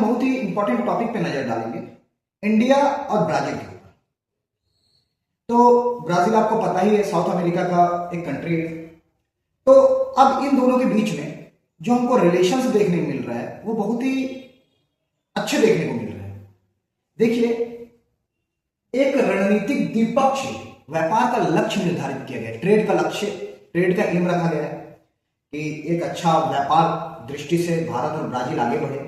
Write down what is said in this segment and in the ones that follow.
बहुत ही important topic पे नजर डालेंगे, इंडिया और ब्राजील के ऊपर। तो ब्राजील आपको पता ही है, साउथ अमेरिका का एक कंट्री है। तो अब इन दोनों के बीच में जो हमको रिलेशंस देखने को मिल रहा है वो बहुत ही अच्छे देखने को मिल रहे हैं। देखिए, एक रणनीतिक द्विपक्षीय व्यापार का लक्ष्य निर्धारित किया गया, ट्रेड का लक्ष्य, ट्रेड का एम रखा गया है कि एक अच्छा व्यापार दृष्टि से भारत और ब्राजील आगे बढ़े।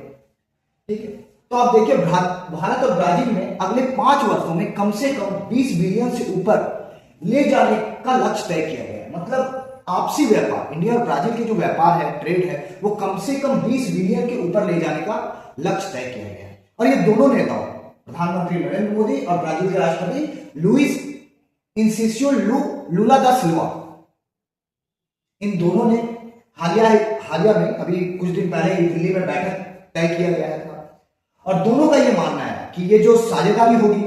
ठीक है, तो आप देखिए भारत और ब्राजील में अगले 5 वर्षों में कम से कम 20 बिलियन से ऊपर ले जाने का लक्ष्य तय किया गया है। मतलब आपसी व्यापार, इंडिया और ब्राजील के जो व्यापार है, ट्रेड है, वो कम से कम 20 बिलियन के ऊपर ले जाने का लक्ष्य तय किया गया है। और ये दोनों नेताओं, प्रधानमंत्री नरेंद्र मोदी और ब्राजील के राष्ट्रपति लुइस इनासियो लुला दा सिल्वा, इन दोनों ने हालिया में अभी कुछ दिन पहले दिल्ली में बैठक तय किया गया था। और दोनों का यह मानना है कि ये जो साझेदारी होगी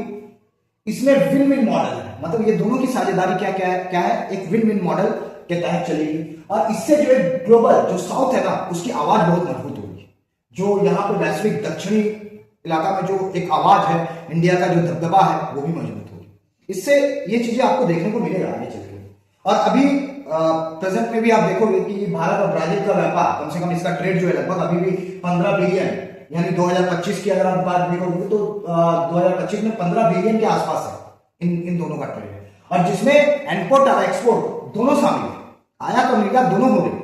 इसमें विन विन मॉडल है। मतलब ये दोनों की साझेदारी क्या है, एक विन विन मॉडल के तहत चलेगी। और इससे जो एक ग्लोबल जो साउथ है ना, उसकी आवाज बहुत मजबूत होगी। जो यहाँ पे वैश्विक दक्षिणी इलाका में जो एक आवाज है, इंडिया का जो दबदबा है, वो भी मजबूत होगी। इससे ये चीजें आपको देखने को मिलेगा आगे चल के। और अभी प्रेजेंट में भी आप देखोगे कि भारत और ब्राजील का व्यापार, कम से कम इसका ट्रेड जो है लगभग अभी भी 15 बिलियन, यानी 2025 की अगर आप बात देखोगे तो 2025 में 15 बिलियन के आसपास है इन दोनों का ट्रेड है। और जिसमें इम्पोर्ट और एक्सपोर्ट दोनों शामिल है, आयात और निर्यात दोनों हो रही है।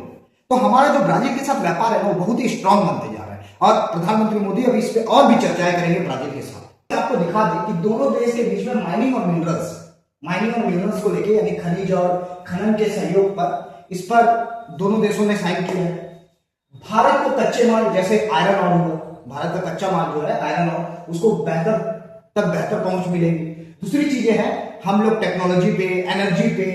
तो हमारा जो ब्राजील के साथ व्यापार है वो बहुत ही स्ट्रांग बनते जा रहा है। और प्रधानमंत्री मोदी अभी इस पे और भी चर्चाएं करेंगे ब्राजील के साथ। आपको दिखा दें कि दोनों देश के बीच में माइनिंग और मिनरल्स को लेके, यानी खनिज और खनन के सहयोग पर, इस पर दोनों देशों ने साइन किया है। भारत को कच्चे माल जैसे आयरन ऑयल हुआ, भारत का कच्चा माल जो है आयरन ऑयल, उसको बेहतर पहुंच मिलेगी। दूसरी चीजें हैं, हम लोग टेक्नोलॉजी पे, एनर्जी पे,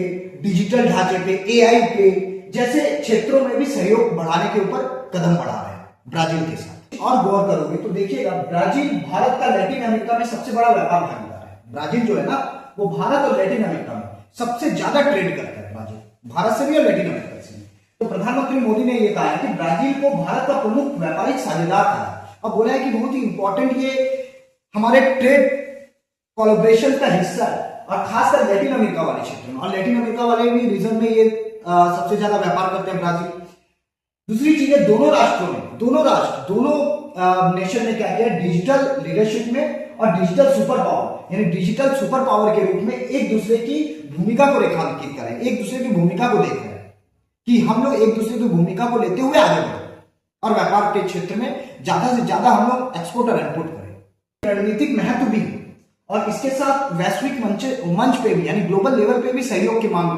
डिजिटल ढांचे पे, एआई पे जैसे क्षेत्रों में भी सहयोग बढ़ाने के ऊपर कदम बढ़ा रहे हैं ब्राजील के साथ। और गौर करोगे तो देखिएगा, ब्राजील भारत का लैटिन अमेरिका में सबसे बड़ा व्यापार भागीदार है। ब्राजील जो है ना, वो भारत और लैटिन अमेरिका में सबसे ज्यादा ट्रेड करता है ब्राजील, भारत से भी और लैटिन अमेरिका से भी। तो प्रधानमंत्री मोदी ने यह कहा है कि ब्राजील को भारत का प्रमुख व्यापारिक साझेदार था और बोला है कि बहुत ही इंपॉर्टेंट ये हमारे ट्रेड कोलैबोरेशन का हिस्सा है, और खासकर लैटिन अमेरिका वाले क्षेत्र में। और लैटिन अमेरिका वाले भी रीजन में ये सबसे ज्यादा व्यापार करते हैं ब्राजील। दूसरी चीज है, दोनों नेशन ने क्या किया, डिजिटल लीडरशिप में और डिजिटल सुपर पावर, यानी डिजिटल सुपर पावर के रूप में एक दूसरे की भूमिका को रेखांकित करें, एक दूसरे की भूमिका को देख रहे हैं कि हम लोग एक दूसरे की भूमिका को लेते हुए आगे बढ़े और व्यापार के क्षेत्र में ज्यादा से ज्यादा हम लोग एक्सपोर्ट और इम्पोर्ट करें। रणनीतिक महत्व भी, और इसके साथ वैश्विक मंच पे भी, यानी ग्लोबल लेवल पे भी सहयोग की मांग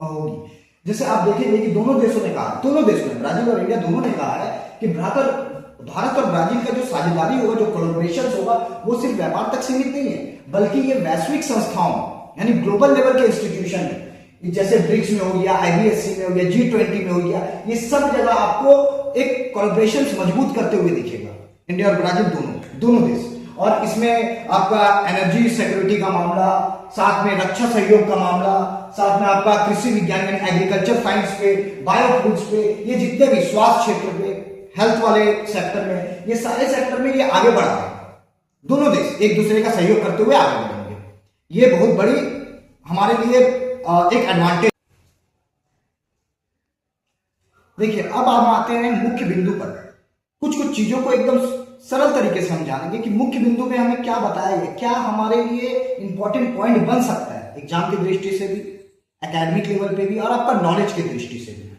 होगी। जैसे आप देखेंगे कि दोनों देशों ने, ब्राजील और इंडिया दोनों ने कहा है कि भारत और ब्राजील का जो साझेदारी होगा, जो कोलैबोरेशन होगा, वो सिर्फ व्यापार तक सीमित नहीं है, बल्कि ये वैश्विक संस्थाओं, यानी ग्लोबल लेवल के इंस्टीट्यूशन में, जैसे ब्रिक्स में हो गया, आईबीएससी में हो गया, G20 में हो गया, ये सब जगह आपको एक कोलैबोरेशन मजबूत करते हुए दिखेगा, इंडिया और ब्राजील दोनों देश। और इसमें आपका एनर्जी सिक्योरिटी का मामला, साथ में रक्षा सहयोग का मामला, साथ में आपका कृषि विज्ञान में, एग्रीकल्चर साइंस पे, बायोफूड्स पे, ये जितने भी स्वास्थ्य क्षेत्र पे, हेल्थ वाले सेक्टर में, ये सारे सेक्टर में ये आगे बढ़ रहे हैं। दोनों देश एक दूसरे का सहयोग करते हुए आगे बढ़ेंगे। ये बहुत बड़ी हमारे लिए एक एडवांटेज। देखिए, अब हम आते हैं मुख्य बिंदु पर। कुछ चीजों को एकदम सरल तरीके से हम जानेंगे कि मुख्य बिंदु में हमें क्या बताया गया, क्या हमारे लिए इंपॉर्टेंट पॉइंट बन सकता है एग्जाम की दृष्टि से भी, एकेडमिक लेवल पे भी, और आपका नॉलेज की दृष्टि से भी।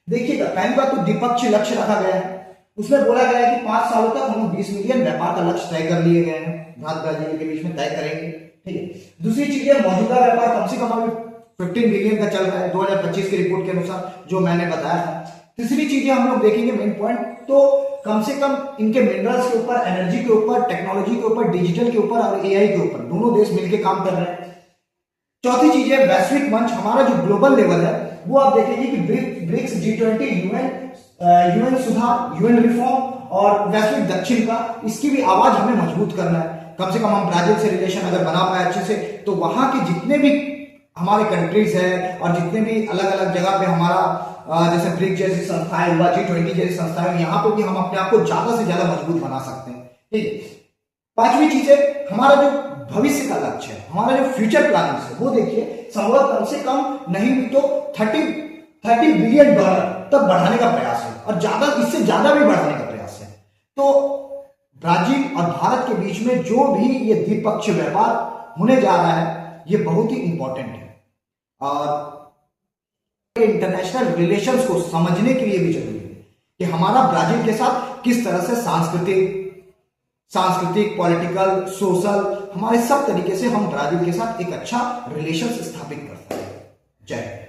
देखिएगा, पहली बात तो द्विपक्षीय लक्ष्य रखा गया है। उसमें बोला गया है कि 5 सालों तक हम 20 मिलियन व्यापार का लक्ष्य तय कर लिए गए हैं, भारत ब्राजील के बीच में तय करेंगे। ठीक है, दूसरी चीज है, मौजूदा व्यापार कम से कम अभी 15 बिलियन का चल रहा है 2025 की रिपोर्ट के अनुसार, जो मैंने बताया था। तीसरी चीजें हम लोग देखेंगे मेन पॉइंट, तो कम से कम इनके मिनरल्स के ऊपर, एनर्जी के ऊपर, टेक्नोलॉजी के ऊपर, डिजिटल के ऊपर और एआई के ऊपर दोनों देश मिलकर काम कर रहे हैं। चौथी चीज है वैश्विक मंच, हमारा जो ग्लोबल लेवल है वो आप देखेंगे कि ब्रिक्स, G20, यूएन सुधार, यूएन रिफॉर्म और वैश्विक दक्षिण का, इसकी भी आवाज हमें मजबूत करना है। कम से कम हम ब्राजील से रिलेशन अगर बना पाए अच्छे से, तो वहां के जितने भी हमारे कंट्रीज है और जितने भी अलग अलग जगह पे हमारा जैसे ब्रिक्स जैसी संस्थाएं हुआ, G20 जैसी संस्थाएं, यहाँ पे भी हम अपने आप को ज्यादा से ज्यादा मजबूत बना सकते हैं। ठीक है। पांचवी चीज है हमारा जो भविष्य का लक्ष्य है, हमारा जो फ्यूचर प्लानिंग है, वो देखिए संभव कम से कम नहीं भी तो 30 बिलियन डॉलर तक बढ़ाने का प्रयास है, और ज्यादा, इससे ज्यादा भी बढ़ाने का प्रयास है। तो ब्राजील और भारत के बीच में जो भी ये द्विपक्षीय व्यापार होने जा रहा है, ये बहुत ही इंपॉर्टेंट है, और इंटरनेशनल रिलेशंस को समझने के लिए भी जरूरी है कि हमारा ब्राजील के साथ किस तरह से सांस्कृतिक, पॉलिटिकल, सोशल, हमारे सब तरीके से हम ब्राजील के साथ एक अच्छा रिलेशन स्थापित करते हैं। जय हिंद।